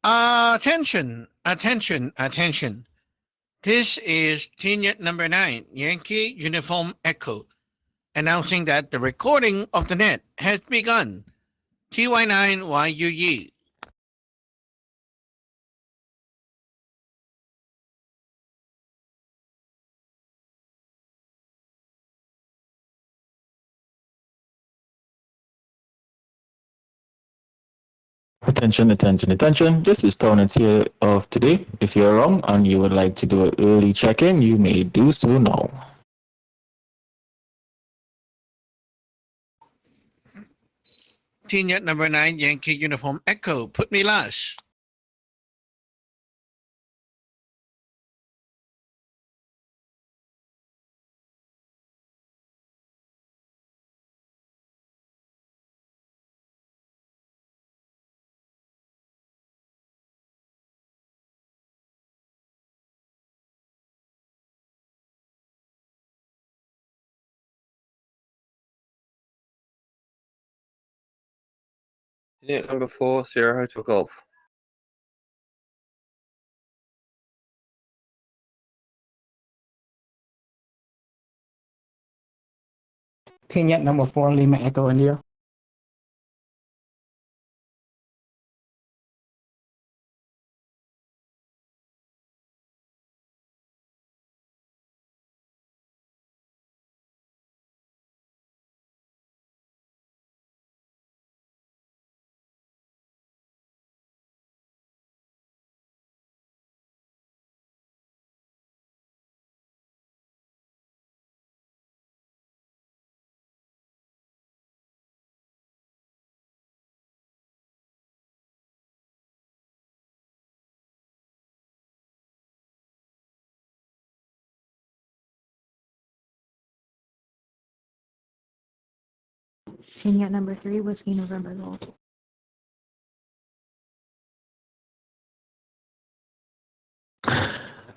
Attention, attention, attention. This is TNet number 9, Yankee Uniform Echo, announcing that the recording of the net has begun. TY9YUE. Attention, attention, attention. This is Torrance here of today. If you're wrong and you would like to do an early check-in, you may do so now. TNet number 9, Yankee Uniform Echo. Put me last. Unit number 4, Sierra Hotel Golf. TNet number 4, Lima Echo India. TNet number 3, Whiskey November Golf.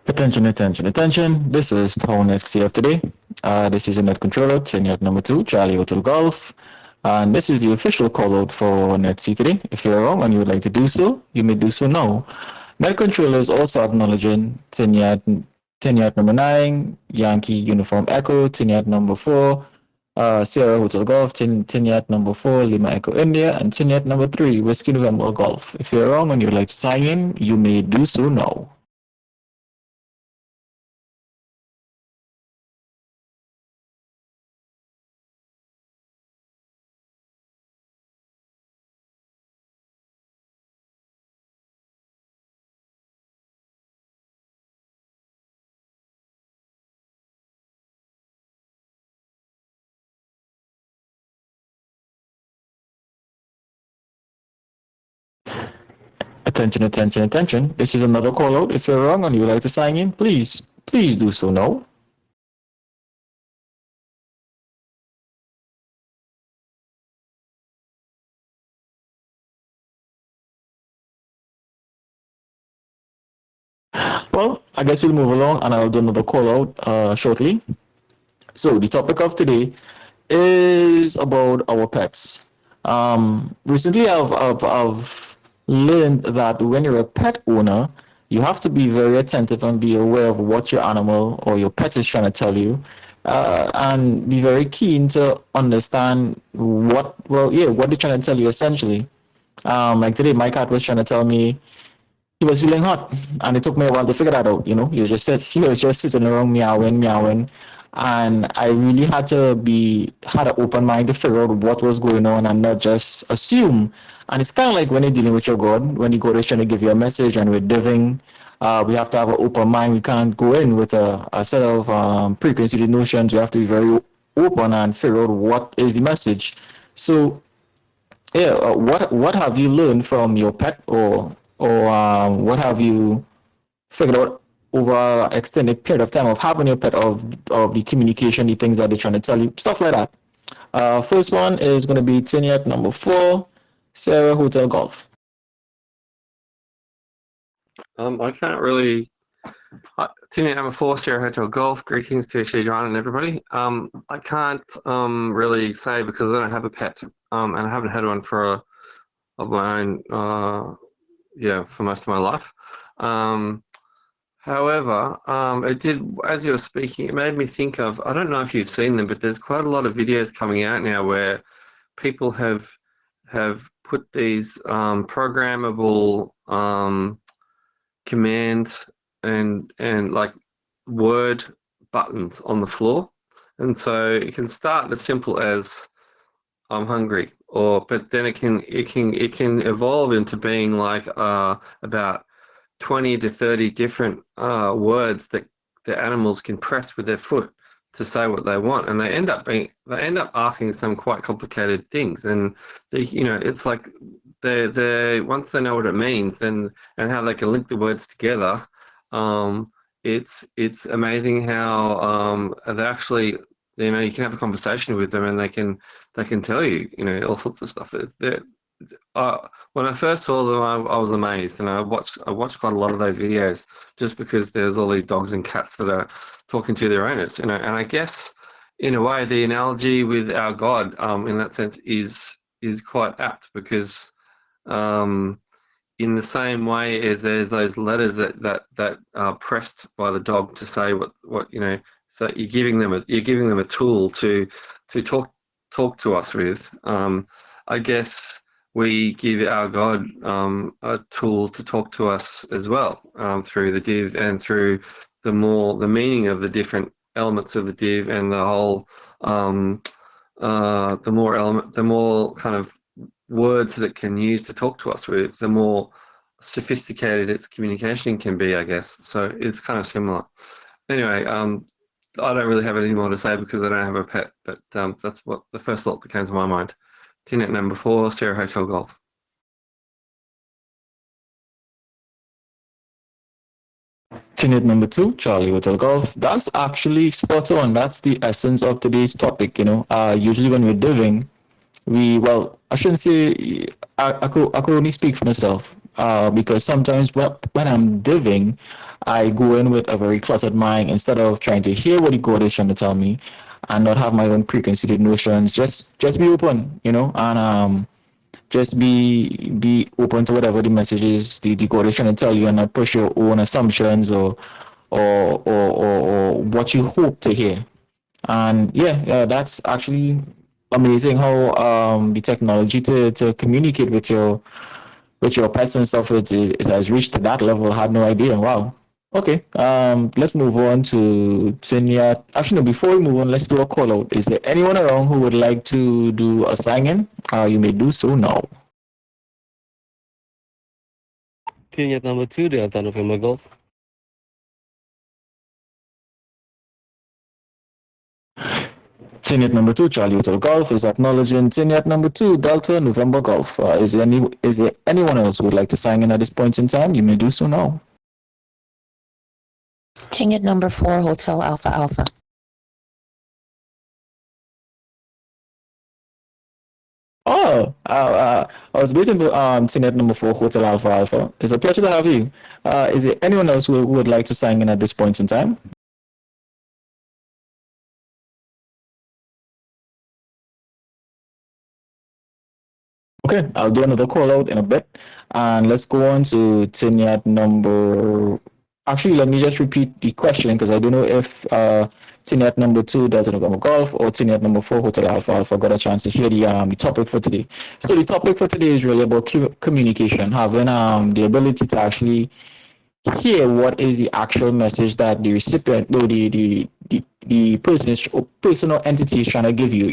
Attention, attention, attention. This is Tone FC of today. This is your net controller, TNet number 2, Charlie Hotel Golf. And this is the official call out for NetC today. If you're wrong and you would like to do so, you may do so now. Net controller is also acknowledging TNet number 9, Yankee Uniform Echo, TNet number 4, Sierra Hotel Golf, TNet number 4, Lima Echo India, and TNet number 3, Whiskey November Golf. If you're wrong and you would like to sign in, you may do so now. Attention, attention, attention. This is another call out. If you're wrong and you would like to sign in, please do so now. Well, I guess we'll move along and I'll do another call out shortly. So the topic of today is about our pets. Recently I've learned that when you're a pet owner, you have to be very attentive and be aware of what your animal or your pet is trying to tell you, and be very keen to understand what they're trying to tell you essentially. Like today, my cat was trying to tell me he was feeling hot, and it took me a while to figure that out. He was just sitting around meowing, and I really had an open mind to figure out what was going on and not just assume. And it's kind of like when you're dealing with your God, when your God is trying to give you a message and we're diving, we have to have an open mind. We can't go in with a set of preconceived notions. We have to be very open and figure out what is the message. So, yeah, what have you learned from your pet, or what have you figured out over an extended period of time of having your pet, of the communication, the things that they're trying to tell you, stuff like that? First one is going to be TNet number 4, Sierra Hotel Golf. I can't really. TNet number 4, Sierra Hotel Golf. Greetings to John and everybody. I can't really say because I don't have a pet, and I haven't had one for of my own for most of my life. However, it did, as you were speaking, it made me think of, I don't know if you've seen them, but there's quite a lot of videos coming out now where people have put these programmable command and like word buttons on the floor, and so it can start as simple as I'm hungry, but then it can evolve into being like about 20 to 30 different words that the animals can press with their foot to say what they want, and they end up asking some quite complicated things, and it's like they once they know what it means, then, and how they can link the words together, it's amazing how they actually, you can have a conversation with them, and they can tell you, all sorts of stuff. When I first saw them, I was amazed, and I watched quite a lot of those videos just because there's all these dogs and cats that are talking to their owners, and I guess in a way the analogy with our God, in that sense, is quite apt, because in the same way as there's those letters that are pressed by the dog to say what so you're giving them a tool to talk to us with. I guess we give our God a tool to talk to us as well, through the div and through the meaning of the different elements of the div, and the whole the more kind of words that it can use to talk to us with, the more sophisticated its communication can be, I guess. So it's kind of similar. Anyway, I don't really have any more to say because I don't have a pet, but that's what the first thought that came to my mind. TNet number 4, Sierra Hotel Golf. TNet number 2, Charlie Hotel Golf. That's actually spot on. That's the essence of today's topic. Usually when we're diving, I shouldn't say, I could only speak for myself, because sometimes when I'm diving, I go in with a very cluttered mind instead of trying to hear what the God is trying to tell me and not have my own preconceived notions. Just be open, and just be open to whatever the message is the God is trying to tell you, and not push your own assumptions or what you hope to hear. And that's actually amazing how the technology to communicate with your pets and stuff it has reached to that level. I had no idea. Wow. Okay, let's move on to Tinya. Actually, no, before we move on, let's do a call out. Is there anyone around who would like to do a sign-in? You may do so now. TNet number 2, Delta November Golf. TNet number 2, Charlie Hotel Golf is acknowledging TNet number 2, Delta November Golf. Is there anyone else who would like to sign in at this point in time? You may do so now. TNet number 4, Hotel Alpha Alpha. Oh, I was waiting for TNet number 4, Hotel Alpha Alpha. It's a pleasure to have you. Is there anyone else who would like to sign in at this point in time? Okay, I'll do another call out in a bit, and let's go on to TNet number. Actually, let me just repeat the question because I don't know if TNet number 2, Delta November Golf, or TNet number 4, Hotel Alpha Alpha got a chance to hear the topic for today. So the topic for today is really about communication, having the ability to actually hear what is the actual message that the recipient or the person or entity is trying to give you,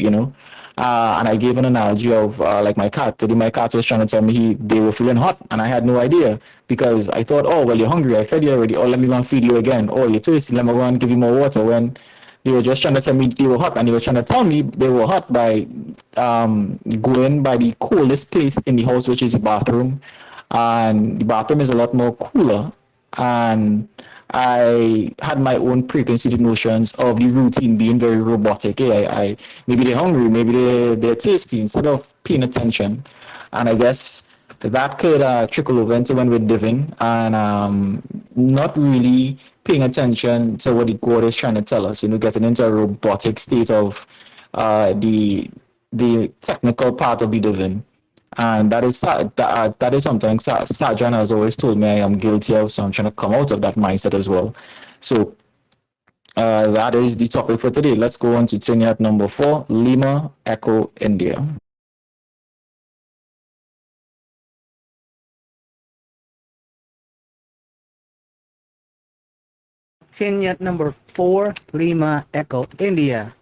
and I gave an analogy of like my cat. Today my cat was trying to tell me they were feeling hot, and I had no idea because I thought, oh, well, you're hungry, I fed you already, oh, let me go and feed you again, oh, you're thirsty, let me go and give you more water, when they were just trying to tell me they were hot, and they were trying to tell me they were hot by going by the coolest place in the house, which is the bathroom, and the bathroom is a lot more cooler, and I had my own preconceived notions of the routine being very robotic. Maybe they're hungry, maybe they're thirsty, instead of paying attention. And I guess that could trickle over into when we're diving and not really paying attention to what the God is trying to tell us. Getting into a robotic state of the technical part of the diving. And that is something Sajan has always told me I am guilty of, so I'm trying to come out of that mindset as well. So that is the topic for today. Let's go on to Tinyat number 4, Lima Echo India. Kenya number 4, Lima Echo India.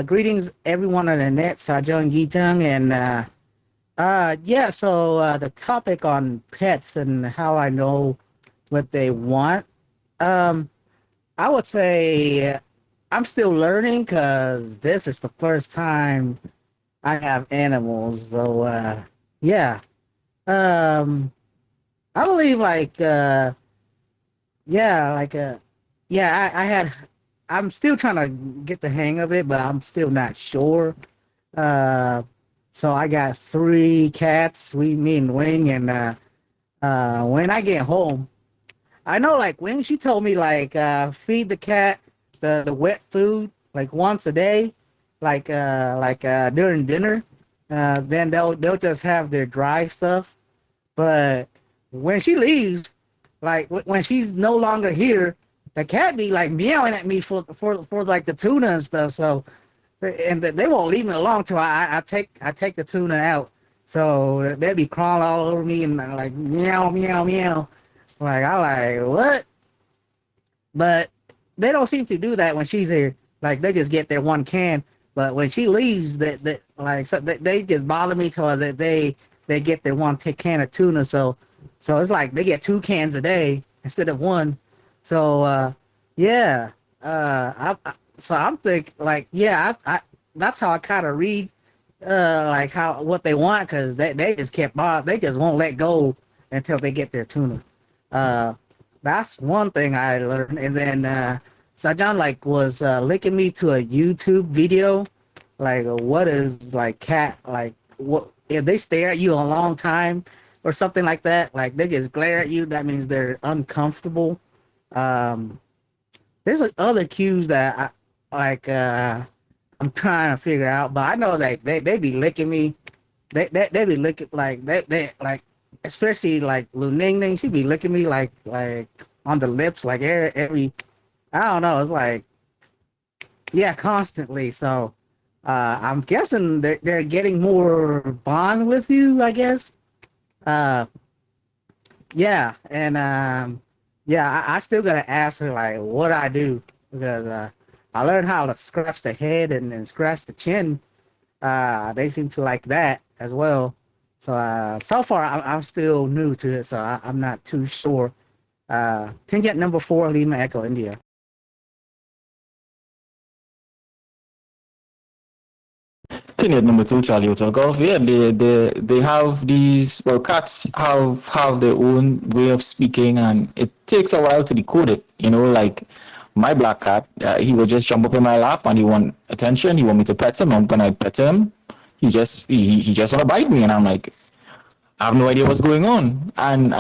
Greetings everyone on the net, Sajong Gitang, and yeah, so the topic on pets and how I know what they want. I would say I'm still learning because this is the first time I have animals. So yeah, I believe like yeah, like yeah, I had. I'm still trying to get the hang of it, but I'm still not sure. Uh, so I got 3 cats, me and Wing, and when I get home, I know like Wing, she told me like feed the cat the wet food like once a day, like during dinner. Then they'll just have their dry stuff. But when she leaves, like when she's no longer here, the cat be like meowing at me for like the tuna and stuff. So and they won't leave me alone till I take the tuna out. So they'll be crawling all over me and like meow meow meow. Like I like what? But they don't seem to do that when she's here. Like they just get their 1 can. But when she leaves, that like so they just bother me till they get their 1 can of tuna. So it's like they get 2 cans a day instead of 1. So yeah, so I'm thinking like yeah, I that's how I kind of read like how what they want because they just they just won't let go until they get their tuna. Uh, that's one thing I learned, and then Sajan like was linking me to a YouTube video like what is like cat like what if they stare at you a long time or something like that, like they just glare at you, that means they're uncomfortable. um there's like other cues that I'm trying to figure out, but I know that they be licking me. They be licking like they like especially like Lu Ning Ning, she be licking me like on the lips like every I don't know, it's like yeah, constantly. So I'm guessing they're getting more bond with you, I guess. Uh, yeah, and yeah, I still gotta ask her like what I do because I learned how to scratch the head and scratch the chin. They seem to like that as well. So so far I'm still new to it, so I'm not too sure. Tingkat number 4, Lima Echo India. Tenet number 2, Charlie Hotel Golf. Yeah, they have these. Well, cats have their own way of speaking, and it takes a while to decode it. You know, like my black cat, he would just jump up in my lap and he want attention. He want me to pet him. And when I pet him, he just want to bite me, and I'm like, I have no idea what's going on, and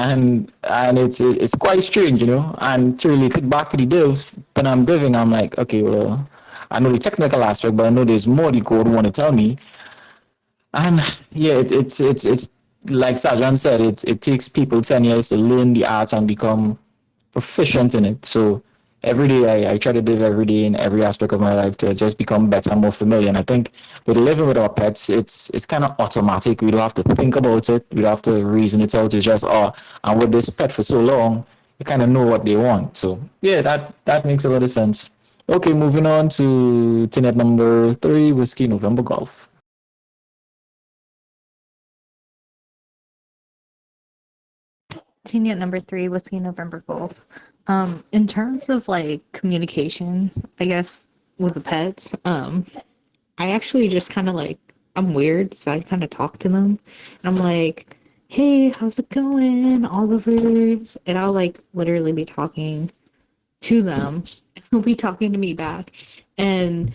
it's quite strange, you know. And to relate it back to the div, when I'm diving, I'm like, okay, well, I know the technical aspect, but I know there's more the code want to tell me. And yeah, it's like Sajan said, it takes people 10 years to learn the art and become proficient in it. So every day I try to live every day in every aspect of my life to just become better and more familiar. And I think with living with our pets, it's kind of automatic. We don't have to think about it. We don't have to reason it out. It's just I'm with this pet for so long, you kind of know what they want. So yeah, that makes a lot of sense. Okay, moving on to Tenet number 3, Whiskey November Golf. Teen number 3, Whiskey November Golf. In terms of like communication, I guess with the pets, I actually just kind of like I'm weird, so I kind of talk to them, and I'm like, "Hey, how's it going, Oliver's?" And I'll like literally be talking to them, and they'll be talking to me back. And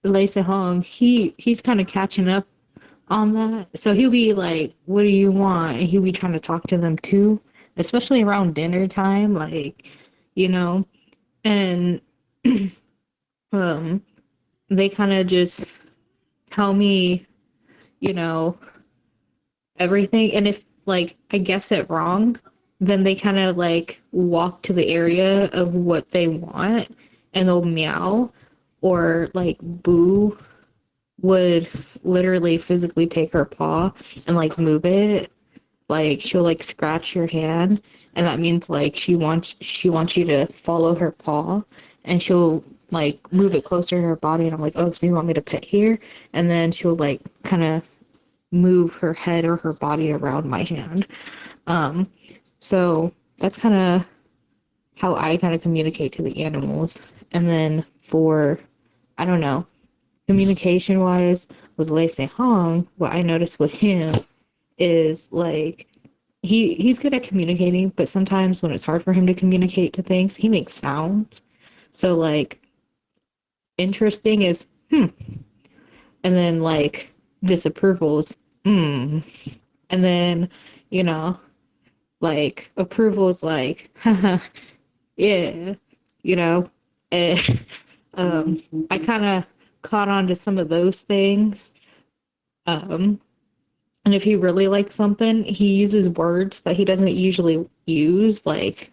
Lei Hong, he's kind of catching up on that. So he'll be like, "What do you want?" And he'll be trying to talk to them too, especially around dinner time, like, you know. And um, they kind of just tell me, you know, everything. And if like I guess it wrong, then they kind of like walk to the area of what they want and they'll meow or like Boo would literally physically take her paw and like move it. Like she'll like scratch your hand and that means like she wants you to follow her paw and she'll like move it closer to her body and I'm like, "Oh, so you want me to pet here?" And then she'll like kind of move her head or her body around my hand. Um, so that's kind of how I kind of communicate to the animals. And then for, I don't know, communication wise with Lei Se Hong, what I noticed with him is like he's good at communicating, but sometimes when it's hard for him to communicate to things, he makes sounds. So like interesting is and then like disapproval is and then you know like approval is like yeah, you know. And, I kind of caught on to some of those things. And if he really likes something, he uses words that he doesn't usually use, like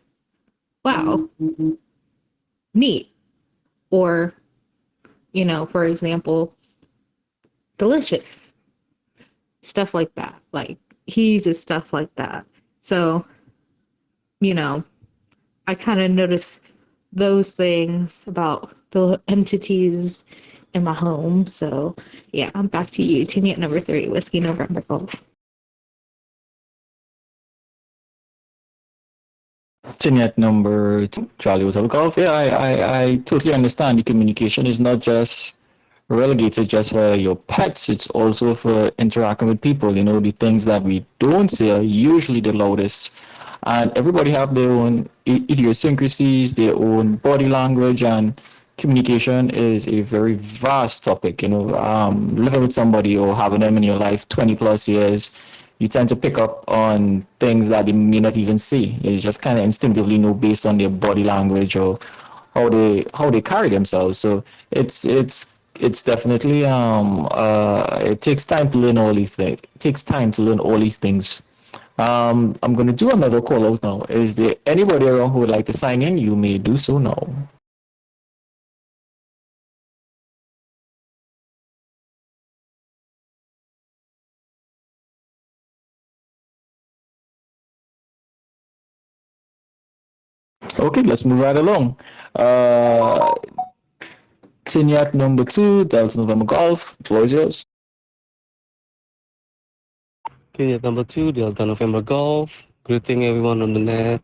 "wow," "neat," or for example, "delicious," stuff like that. Like he uses stuff like that. So you know, I kind of noticed those things about the entities in my home. So, yeah, I'm back to you. Team at number 3, Whiskey November Golf. At number two, Charlie Hotel Golf. Yeah, I totally understand. The communication is not just relegated just for your pets. It's also for interacting with people. The things that we don't say are usually the loudest. And everybody have their own idiosyncrasies, their own body language, and communication is a very vast topic. Living with somebody or having them in your life 20 plus years, you tend to pick up on things that they may not even see. You just kind of instinctively know based on their body language or how they carry themselves. So it's definitely it takes time to learn all these things. It takes time to learn all these things. I'm going to do another call out now. Is there anybody around who would like to sign in? You may do so now. Okay, let's move right along. Tinyat number 2, Delta November Golf. The floor is yours. Kenya number 2, Delta November Golf. Greeting everyone on the net.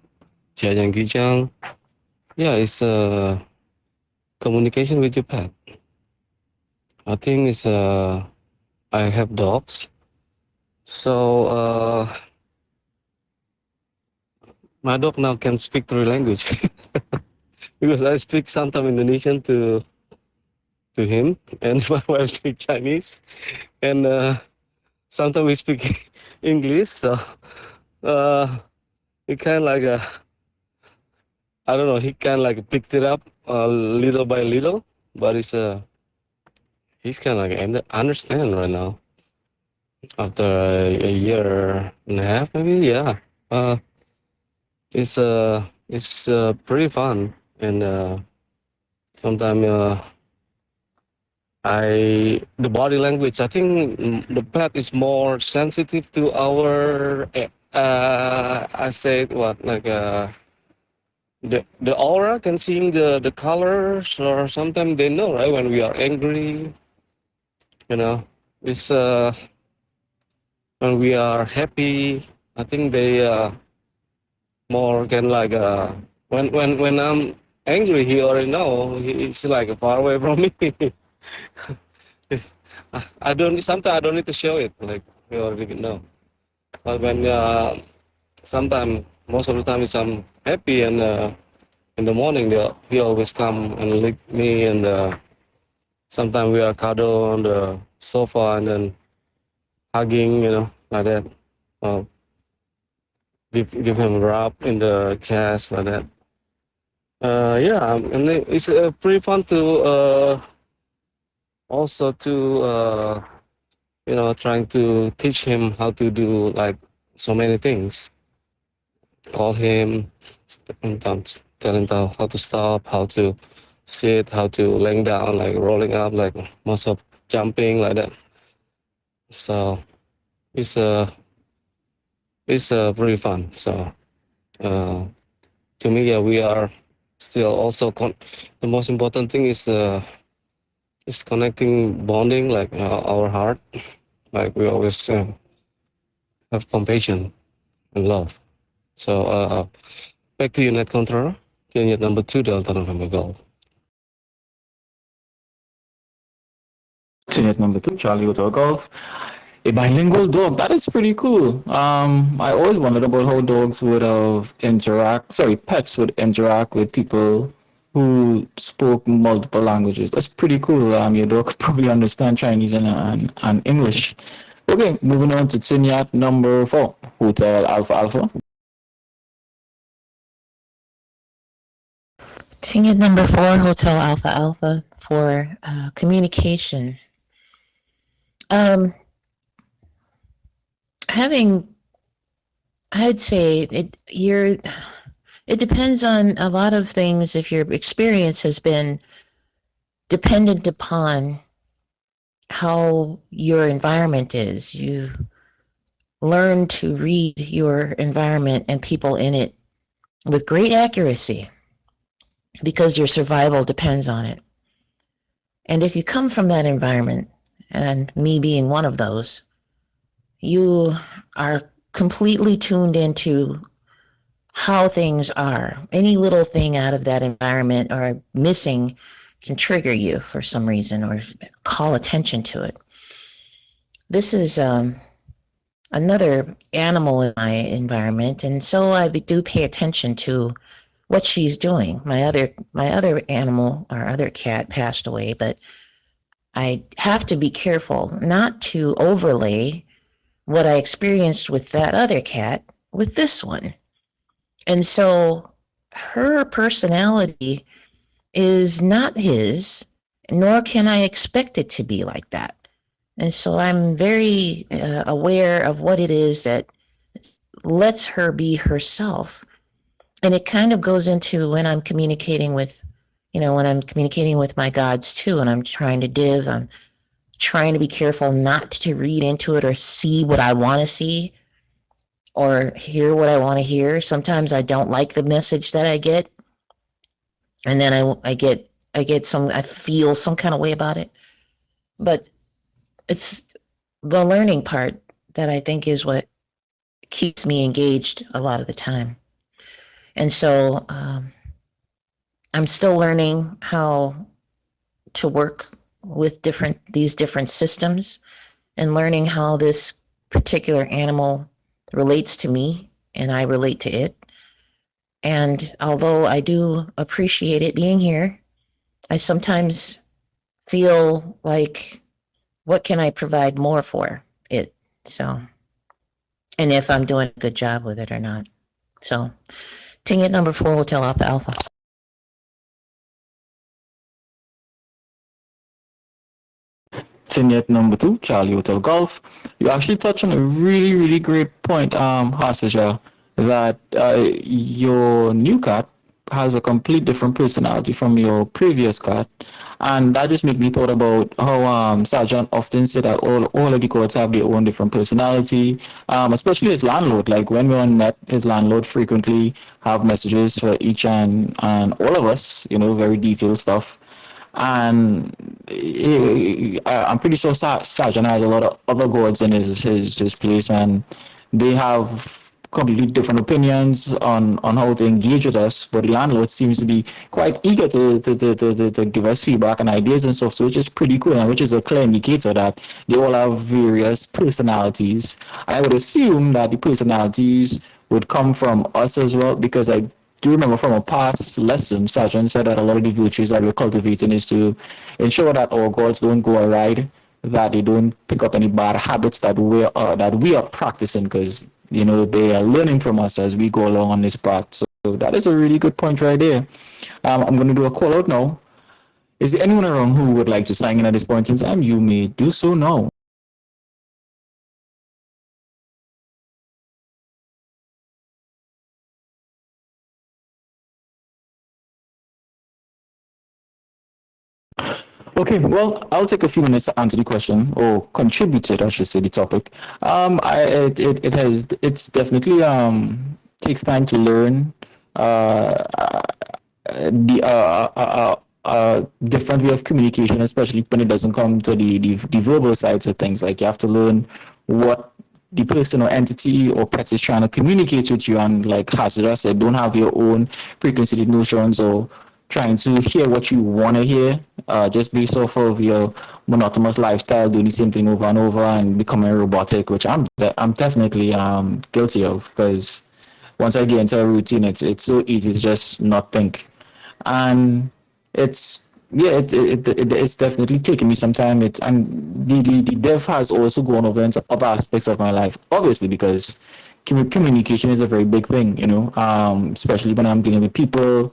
Jiajang Gijang. Yeah, it's communication with your pet. I think it's I have dogs. So my dog now can speak 3 language. Because I speak sometimes Indonesian to him and my wife speaks Chinese. And sometimes we speak English. So it kind of like I don't know, he kind of like picked it up little by little, but he's kind of like understand right now after a year and a half maybe. Yeah, it's pretty fun, and sometimes the body language. I think the pet is more sensitive to our I say what like the aura, can seeing the colors, or sometimes they know right when we are angry. It's when we are happy. I think they more can like when I'm angry, he already know. He's like far away from me. I don't sometimes I don't need to show it, like he already know. But when sometimes most of the time is I'm happy, and in the morning he always come and lick me, and sometimes we are cuddle on the sofa and then hugging, like that. Give him a rub in the chest, like that. Yeah, and it's pretty fun to also to trying to teach him how to do like so many things. Call him, tell him how to stop, how to sit, how to laying down, like rolling up, like most of jumping like that. So it's pretty fun. So uh, to me, yeah, we are still also the most important thing is connecting, bonding, like our heart. Like we always have compassion and love. So back to you, net controller. Unit number 2, Delta November Golf. Unit number 2, Charlie Hotel Golf. A bilingual dog, that is pretty cool. I always wondered about how dogs would pets would interact with people who spoke multiple languages. That's pretty cool. Your dog could probably understand Chinese and English. Okay, moving on to Tinyat number 4, Hotel Alpha Alpha. Ticket number 4, Hotel Alpha Alpha, for communication. I'd say it depends on a lot of things. If your experience has been dependent upon how your environment is, you learn to read your environment and people in it with great accuracy because your survival depends on it. And if you come from that environment, and me being one of those, you are completely tuned into how things are. Any little thing out of that environment or missing can trigger you for some reason or call attention to it. This is another animal in my environment, and so I do pay attention to what she's doing. My other animal, our other cat, passed away, but I have to be careful not to overlay what I experienced with that other cat with this one. And so her personality is not his, nor can I expect it to be like that. And so I'm very aware of what it is that lets her be herself. And it kind of goes into when I'm communicating with my gods too, and I'm trying to div, I'm trying to be careful not to read into it or see what I want to see or hear what I want to hear. Sometimes I don't like the message that I get, and then I feel some kind of way about it. But it's the learning part that I think is what keeps me engaged a lot of the time. And so I'm still learning how to work with these different systems and learning how this particular animal relates to me and I relate to it. And although I do appreciate it being here, I sometimes feel like, what can I provide more for it? So, and if I'm doing a good job with it or not. So, ticket number 4, Hotel Alpha Alpha. Ticket number 2, Charlie Hotel Golf. You actually touched on a really, really great point, Hasaja, that your new cat has a complete different personality from your previous cat. And that just made me thought about how Sergeant often said that all of the cats have their own different personality, especially his landlord. Like when we met, his landlord frequently have messages for each and all of us, very detailed stuff. And I'm pretty sure Sergeant has a lot of other gods in his place, and they have completely different opinions on how to engage with us. But the landlord seems to be quite eager to give us feedback and ideas and stuff, so which is pretty cool, and which is a clear indicator that they all have various personalities. I would assume that the personalities would come from us as well, because I do you remember from a past lesson, Sergeant said that a lot of the virtues that we're cultivating is to ensure that our gods don't go awry, that they don't pick up any bad habits that we are practicing, because they are learning from us as we go along on this path. So that is a really good point right there. I'm going to do a call out now. Is there anyone around who would like to sign in at this point in time? You may do so now. Okay, well, I'll take a few minutes to answer the question or contribute to it, I should say, the topic. It's definitely takes time to learn the different way of communication, especially when it doesn't come to the verbal sides of things. Like you have to learn what the person or entity or pet is trying to communicate with you, and like Hazara said, don't have your own preconceived notions or trying to hear what you want to hear, just based off of your monotonous lifestyle, doing the same thing over and over and becoming robotic, which I'm definitely guilty of, because once I get into a routine, it's so easy to just not think, and it's it's definitely taken me some time. The dev has also gone over into other aspects of my life, obviously, because communication is a very big thing, especially when I'm dealing with people.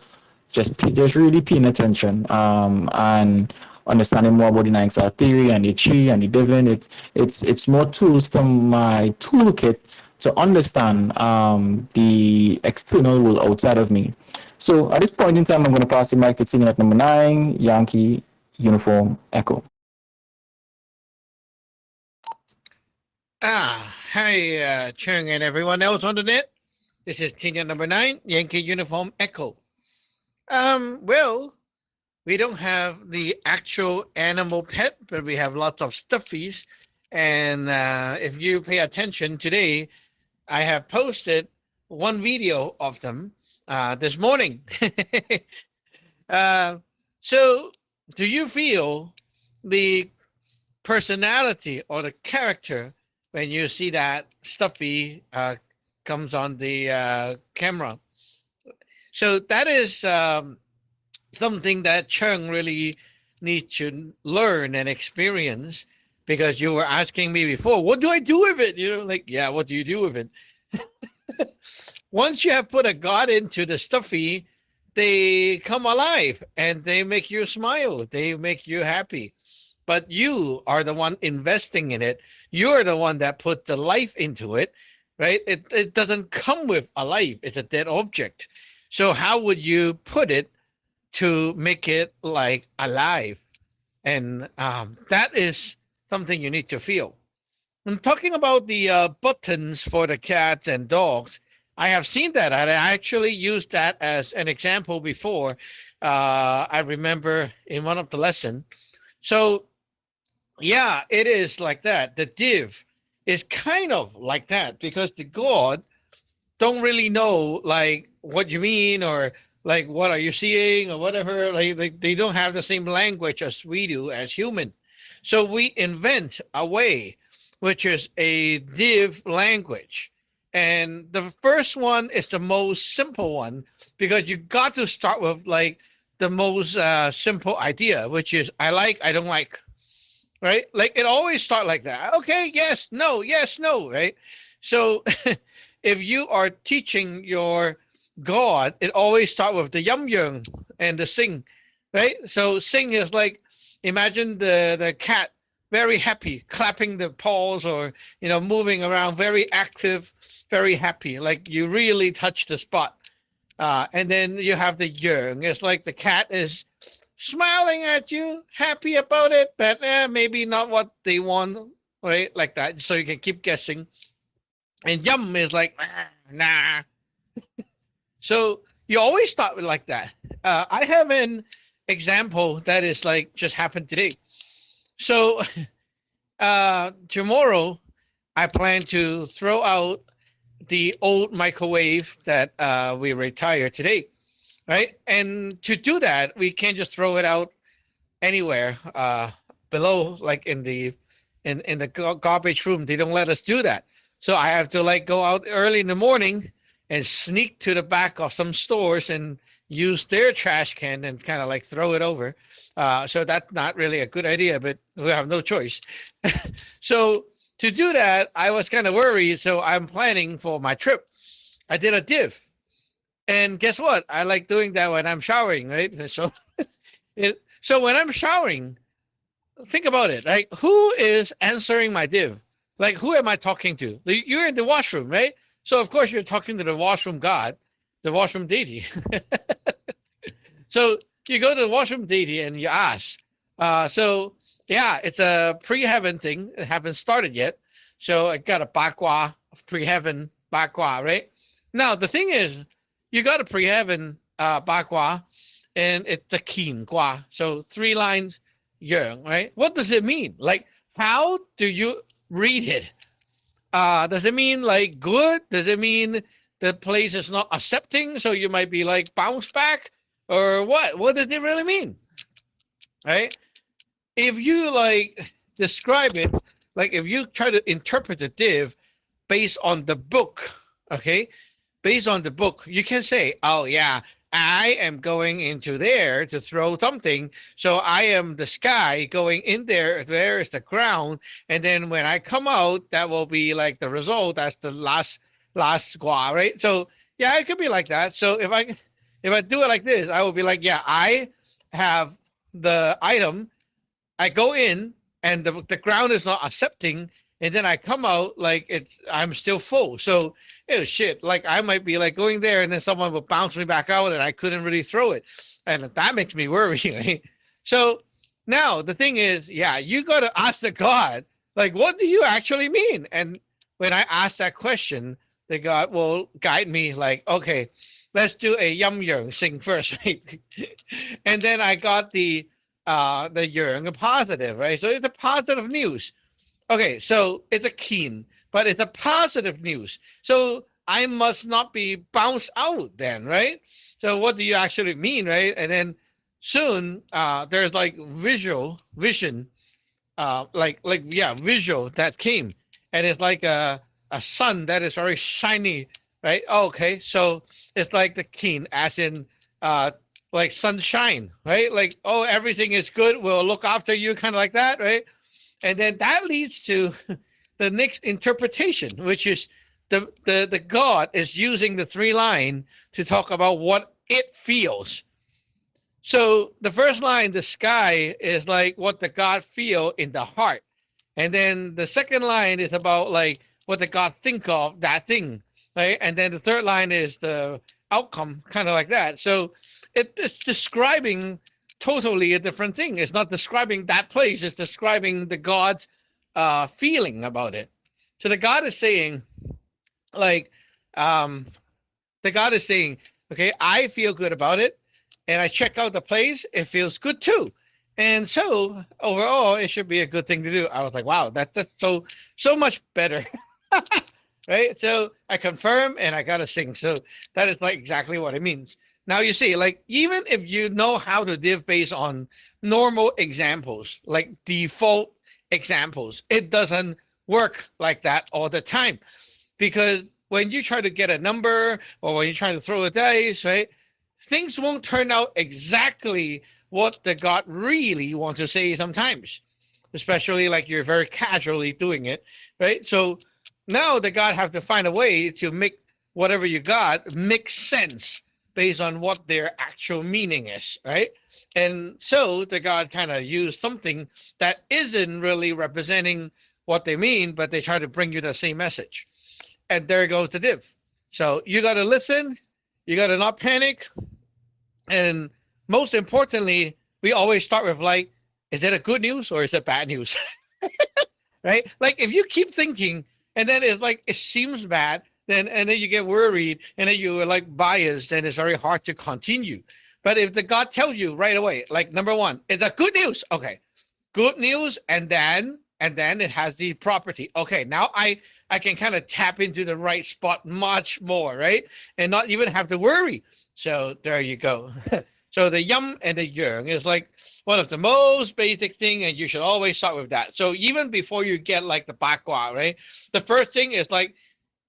Just really paying attention, and understanding more about the nine star theory and the chi and the divine. It's more tools to my toolkit to understand the external world outside of me. So at this point in time, I'm going to pass the mic to TNet number 9, Yankee Uniform Echo. Hi, Chung and everyone else on the net. This is TNet number 9, Yankee Uniform Echo. Well, we don't have the actual animal pet, but we have lots of stuffies. And if you pay attention today, I have posted one video of them this morning. So do you feel the personality or the character when you see that stuffy comes on the camera? So that is something that Chung really needs to learn and experience, because you were asking me before, what do I do with it? Like, yeah, what do you do with it? Once you have put a God into the stuffy, they come alive and they make you smile. They make you happy. But you are the one investing in it. You're the one that put the life into it, right? It doesn't come with a life. It's a dead object. So how would you put it to make it like alive? And that is something you need to feel. I'm talking about the buttons for the cats and dogs. I have seen that. I actually used that as an example before. I remember in one of the lessons. So yeah, it is like that. The div is kind of like that, because the God don't really know like what you mean, or like what are you seeing or whatever. Like they don't have the same language as we do as human. So we invent a way, which is a div language. And the first one is the most simple one, because you got to start with like the most simple idea, which is I like, I don't like, right? Like it always start like that. Okay, yes, no, right? So if you are teaching your God, it always start with the yum yung and the sing, right? So sing is like, imagine the cat very happy, clapping the paws, or moving around, very active, very happy, like you really touch the spot. And then you have the yung. It's like the cat is smiling at you, happy about it, but maybe not what they want, right? Like that. So you can keep guessing. And yum is like, nah. So you always start with like that. I have an example that is like just happened today. So tomorrow I plan to throw out the old microwave that we retired today, right? And to do that, we can't just throw it out anywhere below, like in the garbage room. They don't let us do that. So I have to like go out early in the morning and sneak to the back of some stores and use their trash can and kind of like throw it over. So that's not really a good idea, but we have no choice. So to do that, I was kind of worried. So I'm planning for my trip. I did a div. And guess what? I like doing that when I'm showering, right? So, so when I'm showering, think about it. Like, who is answering my div? Like, who am I talking to? You're in the washroom, right? So, of course, you're talking to the washroom God, the washroom deity. So you go to the washroom deity and you ask, So yeah, it's a pre-heaven thing. It haven't started yet. So I got a bakwa, pre-heaven bakwa, right? Now the thing is, you got a pre-heaven bakwa, and it's the kin gua. So 3 lines, yang, right? What does it mean? Like, how do you read it? Does it mean like good? Does it mean the place is not accepting, so you might be like bounce back, or what? What does it really mean, right? If you like describe it, like if you try to interpret the div based on the book, okay, based on the book, you can say, oh yeah, I am going into there to throw something. So I am the sky going in there. There is the ground. And then when I come out, that will be like the result. That's the last squad, right? So yeah, it could be like that. So if I do it like this, I will be like, yeah, I have the item. I go in and the ground is not accepting, and then I come out like I'm still full. So oh shit, like I might be like going there and then someone will bounce me back out and I couldn't really throw it. And that makes me worry, right? So now the thing is, yeah, you gotta ask the God, like, what do you actually mean? And when I ask that question, the God will guide me like, okay, let's do a yum yang sing first, right? And then I got the yang, a positive, right? So it's a positive news. Okay, so it's a keen, but it's a positive news. So I must not be bounced out then, right? So what do you actually mean, right? And then soon there's like vision, visual that came, and it's like a sun that is very shiny, right? Okay, so it's like the keen, as in like sunshine, right? Like, oh, everything is good. We'll look after you, kind of like that, right? And then that leads to the next interpretation, which is the God is using the 3 line to talk about what it feels. So the first line, the sky, is like what the God feel in the heart. And then the second line is about like what the God think of that thing, right? And then the third line is the outcome, kind of like that. So it's describing totally a different thing. It's not describing that place. It's describing the God's feeling about it. So the God is saying, like, the God is saying, okay, I feel good about it, and I check out the place. It feels good too, and so overall, it should be a good thing to do. I was like, wow, that's so much better, right? So I confirm, and I gotta sing. So that is like exactly what it means. Now you see, like, even if you know how to div based on normal examples, like default examples, it doesn't work like that all the time. Because when you try to get a number or when you're trying to throw a dice, right, things won't turn out exactly what the God really wants to say sometimes, especially like you're very casually doing it, right? So now the God have to find a way to make whatever you got make sense based on what their actual meaning is, right? And so the God kind of used something that isn't really representing what they mean, but they try to bring you the same message. And there goes the div. So you got to listen, you got to not panic. And most importantly, we always start with like, is it a good news or is it bad news? Right? Like if you keep thinking and then it's like, it seems bad, and then you get worried and then you're like biased, and it's very hard to continue. But if the God tells you right away, like number one, it's a good news. Okay, good news, and then it has the property. Okay, now I can kind of tap into the right spot much more, right? And not even have to worry. So there you go. So the yum and the yang is like one of the most basic thing, and you should always start with that. So even before you get like the bakwa, right? The first thing is like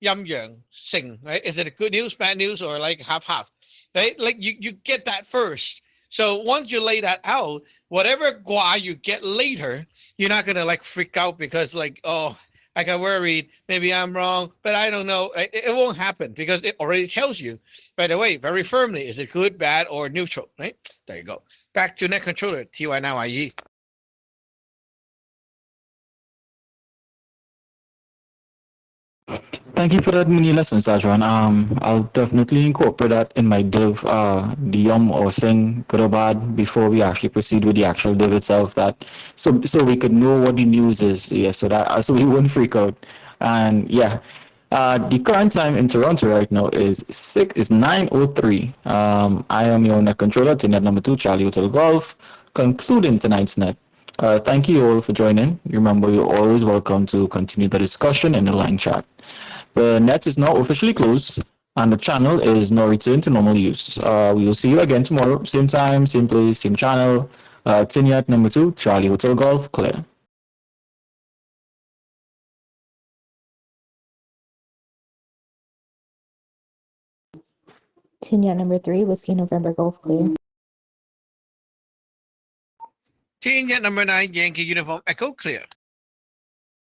yum yang sing, right? Is it a good news, bad news, or like half, right? Like you get that first. So once you lay that out, whatever gua you get later, you're not gonna like freak out because like, oh, I got worried, maybe I'm wrong, but I don't know. It won't happen because it already tells you right away, very firmly, is it good, bad, or neutral, right? There you go. Back to Net Controller, TY now IE. thank you for that mini lesson, Sajwan. I'll definitely incorporate that in my div, the yum or sing, good or bad, before we actually proceed with the actual div itself. That so we could know what the news is. Yeah, so we wouldn't freak out. And yeah, the current time in Toronto right now is 9:03. I am your net controller, Net number two, Charlie Hotel Golf, concluding tonight's net. Thank you all for joining. Remember, you're always welcome to continue the discussion in the line chat. The net is now officially closed, and the channel is now returned to normal use. We will see you again tomorrow, same time, same place, same channel. Tinyat number two, Charlie Hotel Golf, clear. Tinya number 3, Whiskey November Golf clear. Team Jet number 9, Yankee Uniform Echo clear.